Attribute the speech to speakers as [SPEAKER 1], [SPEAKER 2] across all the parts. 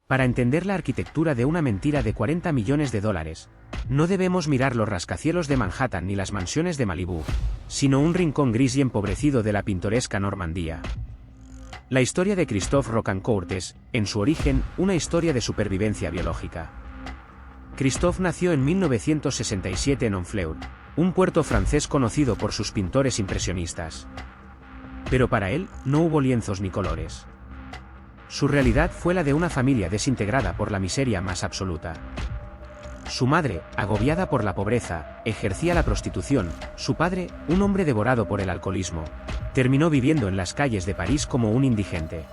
[SPEAKER 1] Para entender la arquitectura de una mentira de 40 millones de dólares, no debemos mirar los rascacielos de Manhattan ni las mansiones de Malibú, sino un rincón gris y empobrecido de la pintoresca Normandía. La historia de Christophe Rocancourt es, en su origen, una historia de supervivencia biológica. Christophe nació en 1967 en Honfleur, un puerto francés conocido por sus pintores impresionistas. Pero para él, no hubo lienzos ni colores. Su realidad fue la de una familia desintegrada por la miseria más absoluta. Su madre, agobiada por la pobreza, ejercía la prostitución. Su padre, un hombre devorado por el alcoholismo, terminó viviendo en las calles de París como un indigente.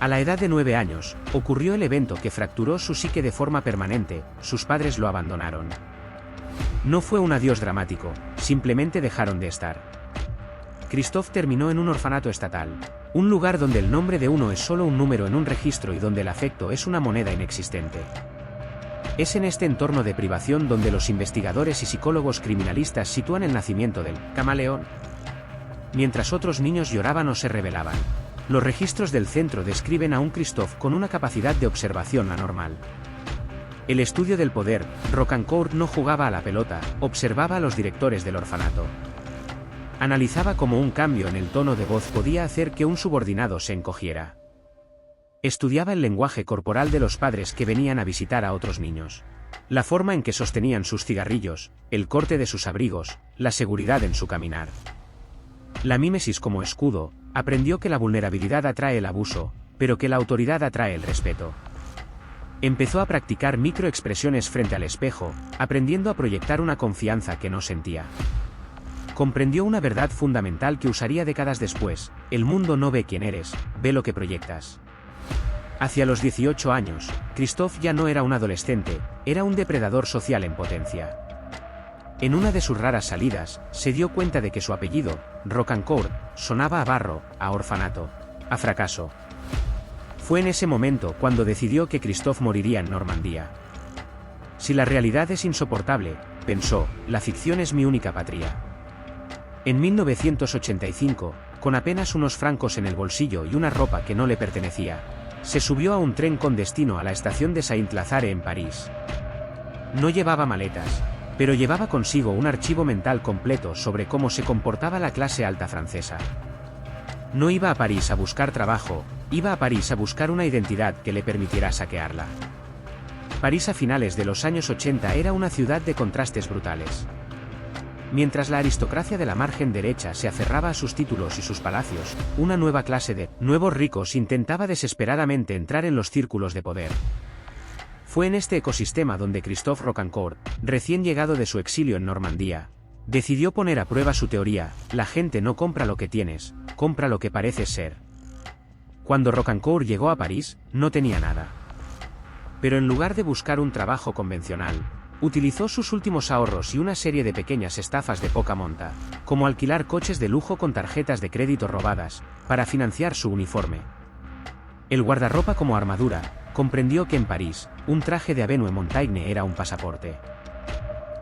[SPEAKER 1] A la edad de 9 años, ocurrió el evento que fracturó su psique de forma permanente. Sus padres lo abandonaron. No fue un adiós dramático, simplemente dejaron de estar. Christophe terminó en un orfanato estatal, un lugar donde el nombre de uno es solo un número en un registro y donde el afecto es una moneda inexistente. Es en este entorno de privación donde los investigadores y psicólogos criminalistas sitúan el nacimiento del camaleón. Mientras otros niños lloraban o se rebelaban, los registros del centro describen a un Christophe con una capacidad de observación anormal. El estudio del poder. Rocancourt no jugaba a la pelota, observaba a los directores del orfanato. Analizaba cómo un cambio en el tono de voz podía hacer que un subordinado se encogiera. Estudiaba el lenguaje corporal de los padres que venían a visitar a otros niños. La forma en que sostenían sus cigarrillos, el corte de sus abrigos, la seguridad en su caminar. La mímesis como escudo. Aprendió que la vulnerabilidad atrae el abuso, pero que la autoridad atrae el respeto. Empezó a practicar microexpresiones frente al espejo, aprendiendo a proyectar una confianza que no sentía. Comprendió una verdad fundamental que usaría décadas después: el mundo no ve quién eres, ve lo que proyectas. Hacia los 18 años, Christophe ya no era un adolescente, era un depredador social en potencia. En una de sus raras salidas, se dio cuenta de que su apellido, Rocancourt, sonaba a barro, a orfanato, a fracaso. Fue en ese momento cuando decidió que Christophe moriría en Normandía. Si la realidad es insoportable, pensó, la ficción es mi única patria. En 1985, con apenas unos francos en el bolsillo y una ropa que no le pertenecía, se subió a un tren con destino a la estación de Saint-Lazare en París. No llevaba maletas, pero llevaba consigo un archivo mental completo sobre cómo se comportaba la clase alta francesa. No iba a París a buscar trabajo, iba a París a buscar una identidad que le permitiera saquearla. París a finales de los años 80 era una ciudad de contrastes brutales. Mientras la aristocracia de la margen derecha se aferraba a sus títulos y sus palacios, una nueva clase de nuevos ricos intentaba desesperadamente entrar en los círculos de poder. Fue en este ecosistema donde Christophe Rocancourt, recién llegado de su exilio en Normandía, decidió poner a prueba su teoría: la gente no compra lo que tienes, compra lo que pareces ser. Cuando Rocancourt llegó a París, no tenía nada. Pero en lugar de buscar un trabajo convencional, utilizó sus últimos ahorros y una serie de pequeñas estafas de poca monta, como alquilar coches de lujo con tarjetas de crédito robadas, para financiar su uniforme. El guardarropa como armadura. Comprendió que en París, un traje de Avenue Montaigne era un pasaporte.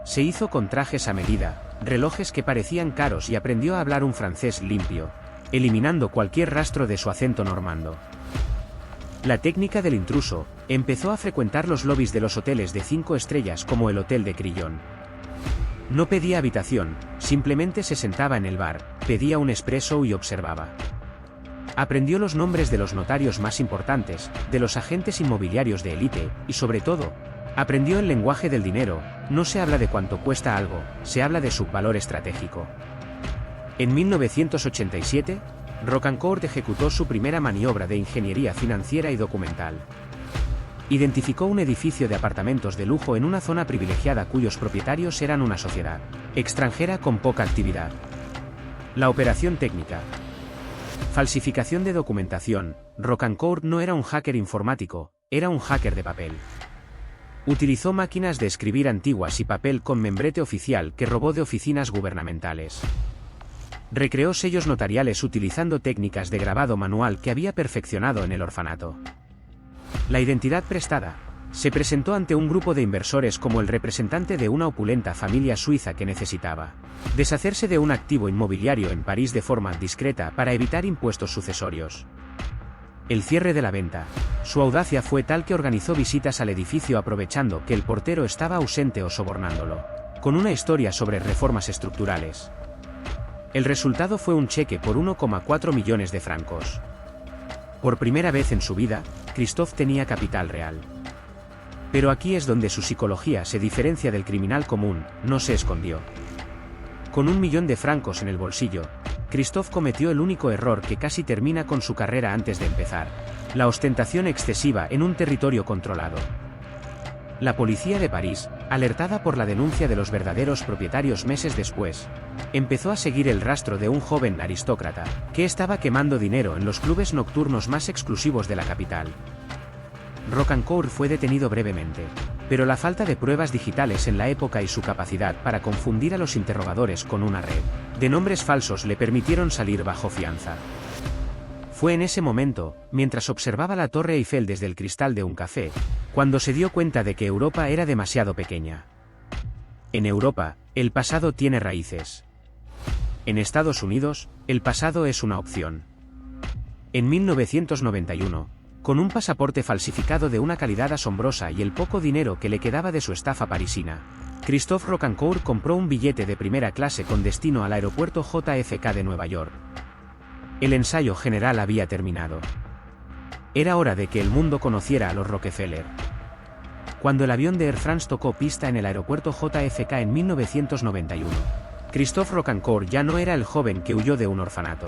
[SPEAKER 1] Se hizo con trajes a medida, relojes que parecían caros y aprendió a hablar un francés limpio, eliminando cualquier rastro de su acento normando. La técnica del intruso. Empezó a frecuentar los lobbies de los hoteles de 5 estrellas como el Hotel de Crillon. No pedía habitación, simplemente se sentaba en el bar, pedía un espresso y observaba. Aprendió los nombres de los notarios más importantes, de los agentes inmobiliarios de élite, y sobre todo, aprendió el lenguaje del dinero. No se habla de cuánto cuesta algo, se habla de su valor estratégico. En 1987, Rocancourt ejecutó su primera maniobra de ingeniería financiera y documental. Identificó un edificio de apartamentos de lujo en una zona privilegiada cuyos propietarios eran una sociedad extranjera con poca actividad. La operación técnica. Falsificación de documentación. Rocancourt no era un hacker informático, era un hacker de papel. Utilizó máquinas de escribir antiguas y papel con membrete oficial que robó de oficinas gubernamentales. Recreó sellos notariales utilizando técnicas de grabado manual que había perfeccionado en el orfanato. La identidad prestada. Se presentó ante un grupo de inversores como el representante de una opulenta familia suiza que necesitaba deshacerse de un activo inmobiliario en París de forma discreta para evitar impuestos sucesorios. El cierre de la venta. Su audacia fue tal que organizó visitas al edificio aprovechando que el portero estaba ausente o sobornándolo, con una historia sobre reformas estructurales. El resultado fue un cheque por 1,4 millones de francos. Por primera vez en su vida, Christophe tenía capital real. Pero aquí es donde su psicología se diferencia del criminal común, no se escondió. Con 1 millón de francos en el bolsillo, Christophe cometió el único error que casi termina con su carrera antes de empezar: la ostentación excesiva en un territorio controlado. La policía de París, alertada por la denuncia de los verdaderos propietarios meses después, empezó a seguir el rastro de un joven aristócrata, que estaba quemando dinero en los clubes nocturnos más exclusivos de la capital. Rocancourt fue detenido brevemente, pero la falta de pruebas digitales en la época y su capacidad para confundir a los interrogadores con una red de nombres falsos le permitieron salir bajo fianza. Fue en ese momento, mientras observaba la Torre Eiffel desde el cristal de un café, cuando se dio cuenta de que Europa era demasiado pequeña. En Europa, el pasado tiene raíces. En Estados Unidos, el pasado es una opción. En 1991, con un pasaporte falsificado de una calidad asombrosa y el poco dinero que le quedaba de su estafa parisina, Christophe Rocancourt compró un billete de primera clase con destino al aeropuerto JFK de Nueva York. El ensayo general había terminado. Era hora de que el mundo conociera a los Rockefeller. Cuando el avión de Air France tocó pista en el aeropuerto JFK en 1991, Christophe Rocancourt ya no era el joven que huyó de un orfanato.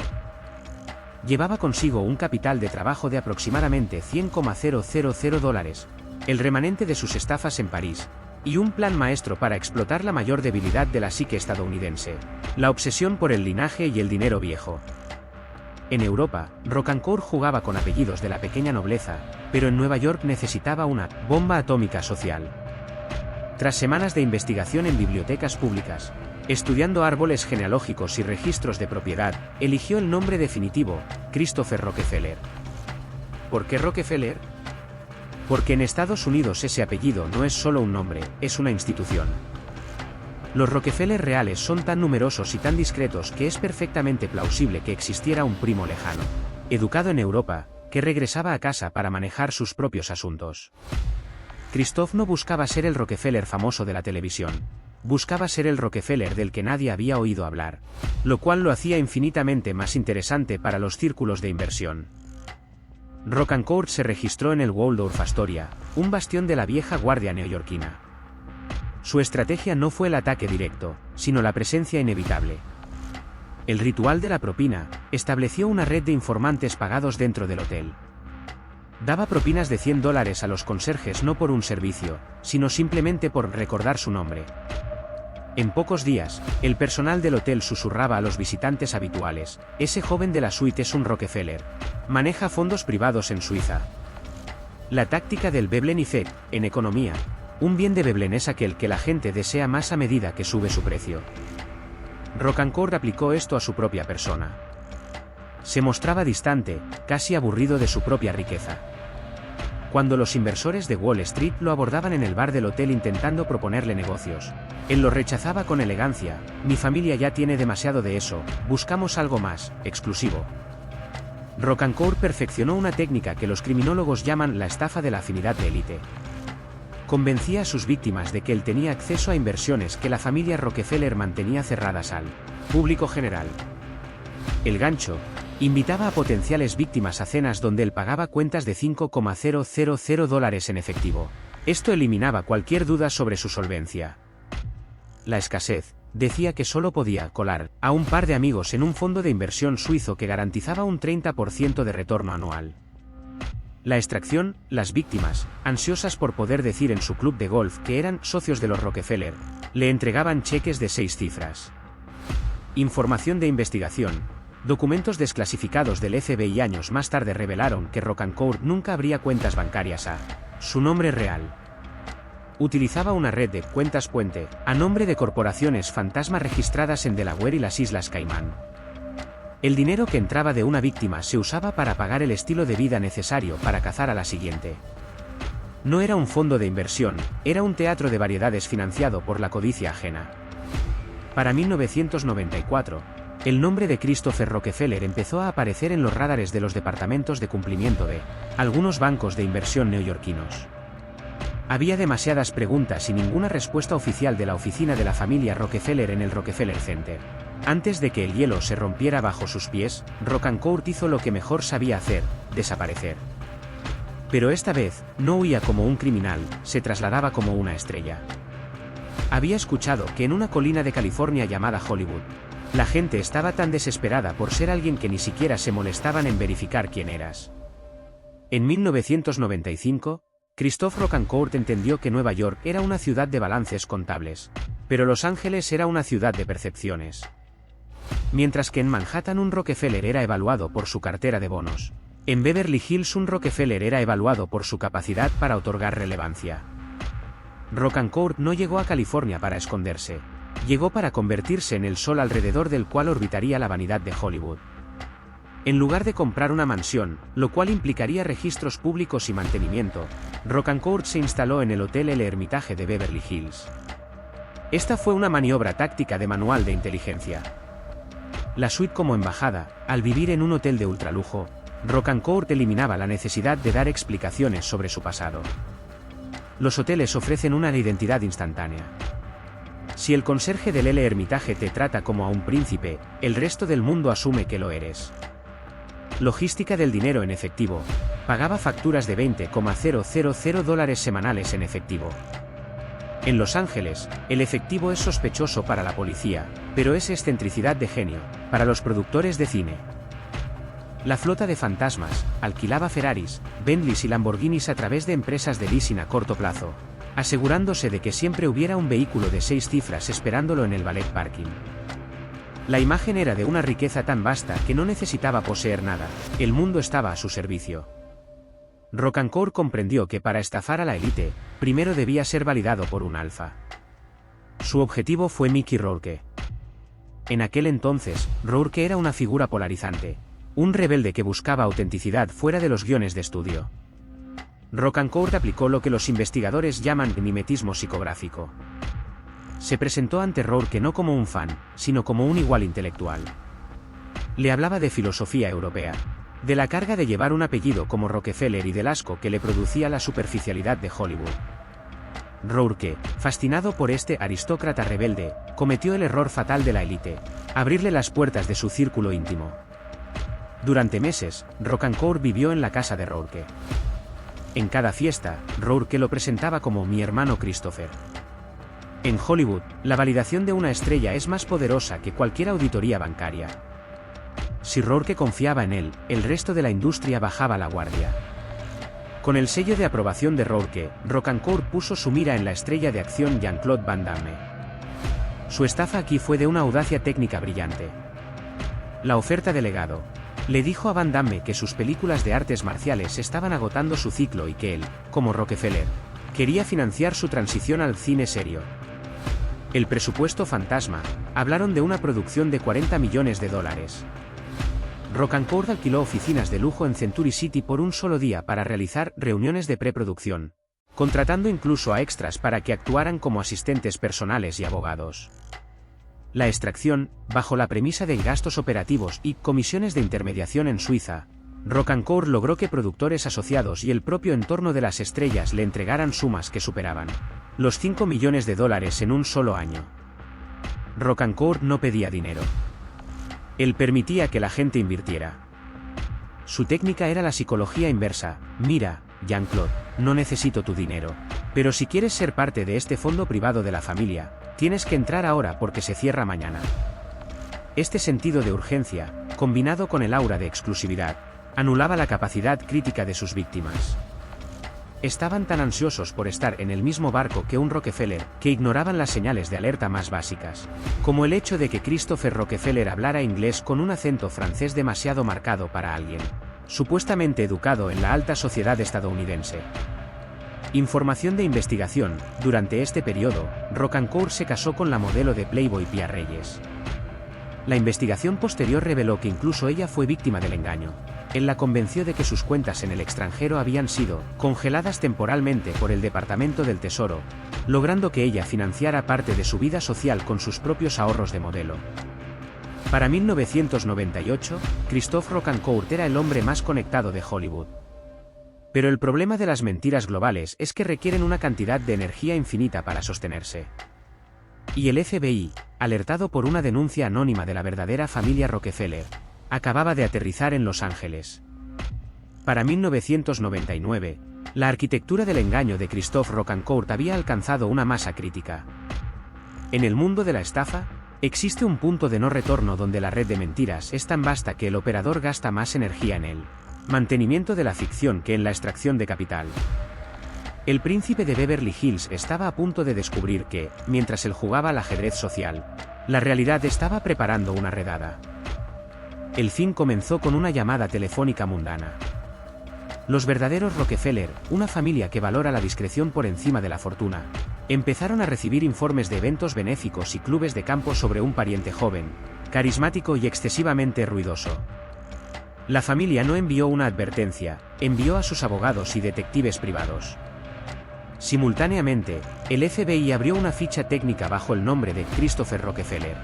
[SPEAKER 1] Llevaba consigo un capital de trabajo de aproximadamente $100,000, el remanente de sus estafas en París, y un plan maestro para explotar la mayor debilidad de la psique estadounidense: la obsesión por el linaje y el dinero viejo. En Europa, Rocancourt jugaba con apellidos de la pequeña nobleza, pero en Nueva York necesitaba una bomba atómica social. Tras semanas de investigación en bibliotecas públicas, estudiando árboles genealógicos y registros de propiedad, eligió el nombre definitivo: Christopher Rockefeller. ¿Por qué Rockefeller? Porque en Estados Unidos ese apellido no es solo un nombre, es una institución. Los Rockefeller reales son tan numerosos y tan discretos que es perfectamente plausible que existiera un primo lejano, educado en Europa, que regresaba a casa para manejar sus propios asuntos. Christophe no buscaba ser el Rockefeller famoso de la televisión, buscaba ser el Rockefeller del que nadie había oído hablar, lo cual lo hacía infinitamente más interesante para los círculos de inversión. Rocancourt se registró en el Waldorf Astoria, un bastión de la vieja guardia neoyorquina. Su estrategia no fue el ataque directo, sino la presencia inevitable. El ritual de la propina estableció una red de informantes pagados dentro del hotel. Daba propinas de $100 a los conserjes no por un servicio, sino simplemente por recordar su nombre. En pocos días, el personal del hotel susurraba a los visitantes habituales: ese joven de la suite es un Rockefeller. Maneja fondos privados en Suiza. La táctica del Veblen-Effekt, en economía: un bien de Veblen es aquel que la gente desea más a medida que sube su precio. Rocancourt aplicó esto a su propia persona. Se mostraba distante, casi aburrido de su propia riqueza. Cuando los inversores de Wall Street lo abordaban en el bar del hotel intentando proponerle negocios, él los rechazaba con elegancia: mi familia ya tiene demasiado de eso, buscamos algo más exclusivo. Rocancourt perfeccionó una técnica que los criminólogos llaman la estafa de la afinidad de élite. Convencía a sus víctimas de que él tenía acceso a inversiones que la familia Rockefeller mantenía cerradas al público general. El gancho: invitaba a potenciales víctimas a cenas donde él pagaba cuentas de $5,000 en efectivo. Esto eliminaba cualquier duda sobre su solvencia. La escasez: decía que solo podía colar a un par de amigos en un fondo de inversión suizo que garantizaba un 30% de retorno anual. La extracción: las víctimas, ansiosas por poder decir en su club de golf que eran socios de los Rockefeller, le entregaban cheques de 6 cifras. Información de investigación: documentos desclasificados del FBI años más tarde revelaron que Rocancourt nunca abría cuentas bancarias a su nombre real. Utilizaba una red de cuentas puente a nombre de corporaciones fantasma registradas en Delaware y las Islas Caimán. El dinero que entraba de una víctima se usaba para pagar el estilo de vida necesario para cazar a la siguiente. No era un fondo de inversión, era un teatro de variedades financiado por la codicia ajena. Para 1994, El nombre de Christopher Rockefeller empezó a aparecer en los radares de los departamentos de cumplimiento de algunos bancos de inversión neoyorquinos. Había demasiadas preguntas y ninguna respuesta oficial de la oficina de la familia Rockefeller en el Rockefeller Center. Antes de que el hielo se rompiera bajo sus pies, Rocancourt hizo lo que mejor sabía hacer: desaparecer. Pero esta vez, no huía como un criminal, se trasladaba como una estrella. Había escuchado que en una colina de California llamada Hollywood, la gente estaba tan desesperada por ser alguien que ni siquiera se molestaban en verificar quién eras. En 1995, Christophe Rocancourt entendió que Nueva York era una ciudad de balances contables, pero Los Ángeles era una ciudad de percepciones. Mientras que en Manhattan un Rockefeller era evaluado por su cartera de bonos, en Beverly Hills un Rockefeller era evaluado por su capacidad para otorgar relevancia. Rocancourt no llegó a California para esconderse. Llegó para convertirse en el sol alrededor del cual orbitaría la vanidad de Hollywood. En lugar de comprar una mansión, lo cual implicaría registros públicos y mantenimiento, Rocancourt se instaló en el Hotel El Hermitage de Beverly Hills. Esta fue una maniobra táctica de manual de inteligencia. La suite como embajada, al vivir en un hotel de ultralujo, Rocancourt eliminaba la necesidad de dar explicaciones sobre su pasado. Los hoteles ofrecen una identidad instantánea. Si el conserje del El Hermitage te trata como a un príncipe, el resto del mundo asume que lo eres. Logística del dinero en efectivo. Pagaba facturas de $20,000 semanales en efectivo. En Los Ángeles, el efectivo es sospechoso para la policía, pero es excentricidad de genio para los productores de cine. La flota de fantasmas alquilaba Ferraris, Bentleys y Lamborghinis a través de empresas de leasing a corto plazo, asegurándose de que siempre hubiera un vehículo de 6 cifras esperándolo en el valet parking. La imagen era de una riqueza tan vasta que no necesitaba poseer nada, el mundo estaba a su servicio. Rocancourt comprendió que para estafar a la élite, primero debía ser validado por un alfa. Su objetivo fue Mickey Rourke. En aquel entonces, Rourke era una figura polarizante, un rebelde que buscaba autenticidad fuera de los guiones de estudio. Rocancourt aplicó lo que los investigadores llaman mimetismo psicográfico. Se presentó ante Rourke no como un fan, sino como un igual intelectual. Le hablaba de filosofía europea, de la carga de llevar un apellido como Rockefeller y del asco que le producía la superficialidad de Hollywood. Rourke, fascinado por este aristócrata rebelde, cometió el error fatal de la élite: abrirle las puertas de su círculo íntimo. Durante meses, Rocancourt vivió en la casa de Rourke. En cada fiesta, Rourke lo presentaba como mi hermano Christopher. En Hollywood, la validación de una estrella es más poderosa que cualquier auditoría bancaria. Si Rourke confiaba en él, el resto de la industria bajaba la guardia. Con el sello de aprobación de Rourke, Rocancourt puso su mira en la estrella de acción Jean-Claude Van Damme. Su estafa aquí fue de una audacia técnica brillante. La oferta de legado. Le dijo a Van Damme que sus películas de artes marciales estaban agotando su ciclo y que él, como Rockefeller, quería financiar su transición al cine serio. El presupuesto fantasma. Hablaron de una producción de $40 millones. Rocancourt alquiló oficinas de lujo en Century City por un solo día para realizar reuniones de preproducción, contratando incluso a extras para que actuaran como asistentes personales y abogados. La extracción, bajo la premisa de gastos operativos y comisiones de intermediación en Suiza, Rocancourt logró que productores asociados y el propio entorno de las estrellas le entregaran sumas que superaban los $5 millones en un solo año. Rocancourt no pedía dinero. Él permitía que la gente invirtiera. Su técnica era la psicología inversa: mira, Jean-Claude, no necesito tu dinero, pero si quieres ser parte de este fondo privado de la familia, tienes que entrar ahora porque se cierra mañana. Este sentido de urgencia, combinado con el aura de exclusividad, anulaba la capacidad crítica de sus víctimas. Estaban tan ansiosos por estar en el mismo barco que un Rockefeller, que ignoraban las señales de alerta más básicas, como el hecho de que Christopher Rockefeller hablara inglés con un acento francés demasiado marcado para alguien supuestamente educado en la alta sociedad estadounidense. Información de investigación. Durante este periodo, Rocancourt se casó con la modelo de Playboy Pia Reyes. La investigación posterior reveló que incluso ella fue víctima del engaño. Él la convenció de que sus cuentas en el extranjero habían sido congeladas temporalmente por el Departamento del Tesoro, logrando que ella financiara parte de su vida social con sus propios ahorros de modelo. Para 1998, Christophe Rocancourt era el hombre más conectado de Hollywood. Pero el problema de las mentiras globales es que requieren una cantidad de energía infinita para sostenerse. Y el FBI, alertado por una denuncia anónima de la verdadera familia Rockefeller, acababa de aterrizar en Los Ángeles. Para 1999, la arquitectura del engaño de Christophe Rocancourt había alcanzado una masa crítica. En el mundo de la estafa, existe un punto de no retorno donde la red de mentiras es tan vasta que el operador gasta más energía en el mantenimiento de la ficción que en la extracción de capital. El príncipe de Beverly Hills estaba a punto de descubrir que, mientras él jugaba al ajedrez social, la realidad estaba preparando una redada. El fin comenzó con una llamada telefónica mundana. Los verdaderos Rockefeller, una familia que valora la discreción por encima de la fortuna, empezaron a recibir informes de eventos benéficos y clubes de campo sobre un pariente joven, carismático y excesivamente ruidoso. La familia no envió una advertencia, envió a sus abogados y detectives privados. Simultáneamente, el FBI abrió una ficha técnica bajo el nombre de Christopher Rockefeller.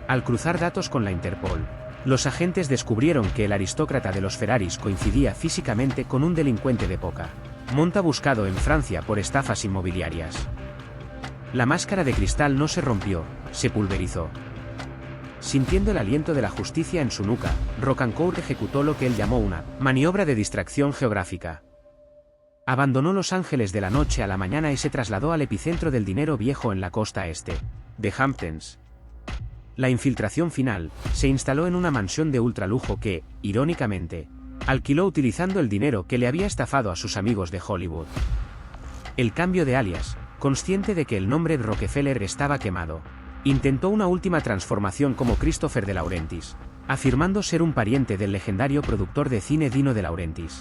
[SPEAKER 1] Al cruzar datos con la Interpol, los agentes descubrieron que el aristócrata de los Ferraris coincidía físicamente con un delincuente de poca monta buscado en Francia por estafas inmobiliarias. La máscara de cristal no se rompió, se pulverizó. Sintiendo el aliento de la justicia en su nuca, Rocancourt ejecutó lo que él llamó una maniobra de distracción geográfica. Abandonó Los Ángeles de la noche a la mañana y se trasladó al epicentro del dinero viejo en la costa este de Hamptons. La infiltración final se instaló en una mansión de ultralujo que, irónicamente, alquiló utilizando el dinero que le había estafado a sus amigos de Hollywood. El cambio de alias, consciente de que el nombre de Rockefeller estaba quemado, intentó una última transformación como Christopher de Laurentiis, afirmando ser un pariente del legendario productor de cine Dino de Laurentiis.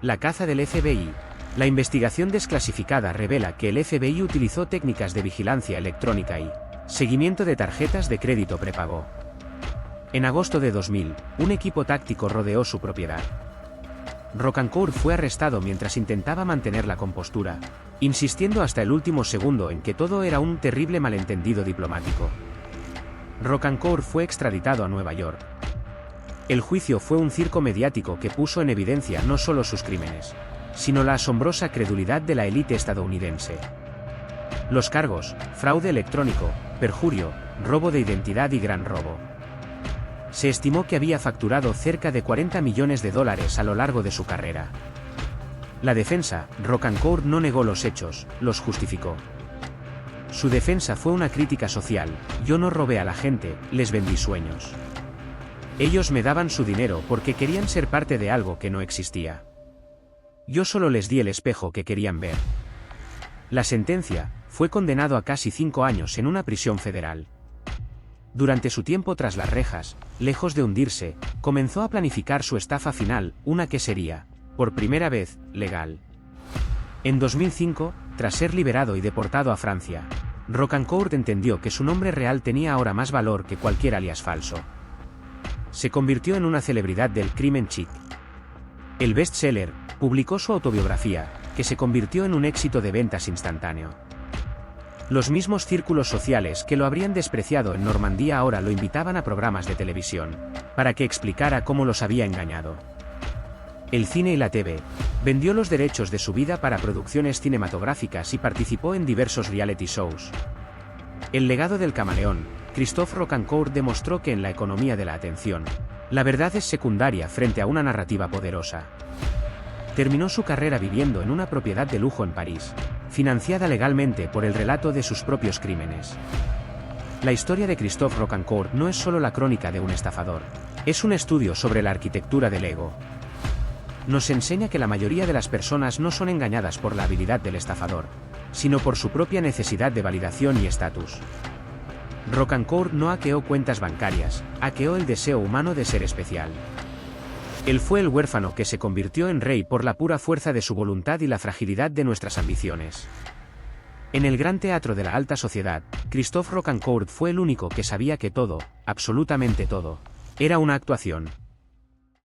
[SPEAKER 1] La caza del FBI. La investigación desclasificada revela que el FBI utilizó técnicas de vigilancia electrónica y seguimiento de tarjetas de crédito prepago. En agosto de 2000, un equipo táctico rodeó su propiedad. Rocancourt fue arrestado mientras intentaba mantener la compostura, insistiendo hasta el último segundo en que todo era un terrible malentendido diplomático. Rocancourt fue extraditado a Nueva York. El juicio fue un circo mediático que puso en evidencia no solo sus crímenes, sino la asombrosa credulidad de la élite estadounidense. Los cargos: fraude electrónico, perjurio, robo de identidad y gran robo. Se estimó que había facturado cerca de $40 millones a lo largo de su carrera. La defensa: Rocancourt no negó los hechos, los justificó. Su defensa fue una crítica social: yo no robé a la gente, les vendí sueños. Ellos me daban su dinero porque querían ser parte de algo que no existía. Yo solo les di el espejo que querían ver. La sentencia: fue condenado a casi 5 años en una prisión federal. Durante su tiempo tras las rejas, lejos de hundirse, comenzó a planificar su estafa final, una que sería, por primera vez, legal. En 2005, tras ser liberado y deportado a Francia, Rocancourt entendió que su nombre real tenía ahora más valor que cualquier alias falso. Se convirtió en una celebridad del crimen chic. El bestseller publicó su autobiografía, que se convirtió en un éxito de ventas instantáneo. Los mismos círculos sociales que lo habrían despreciado en Normandía ahora lo invitaban a programas de televisión, para que explicara cómo los había engañado. El cine y la TV. Vendió los derechos de su vida para producciones cinematográficas y participó en diversos reality shows. El legado del camaleón. Christophe Rocancourt demostró que en la economía de la atención, la verdad es secundaria frente a una narrativa poderosa. Terminó su carrera viviendo en una propiedad de lujo en París, financiada legalmente por el relato de sus propios crímenes. La historia de Christophe Rocancourt no es solo la crónica de un estafador, es un estudio sobre la arquitectura del ego. Nos enseña que la mayoría de las personas no son engañadas por la habilidad del estafador, sino por su propia necesidad de validación y estatus. Rocancourt no hackeó cuentas bancarias, hackeó el deseo humano de ser especial. Él fue el huérfano que se convirtió en rey por la pura fuerza de su voluntad y la fragilidad de nuestras ambiciones. En el gran teatro de la alta sociedad, Christophe Rocancourt fue el único que sabía que todo, absolutamente todo, era una actuación.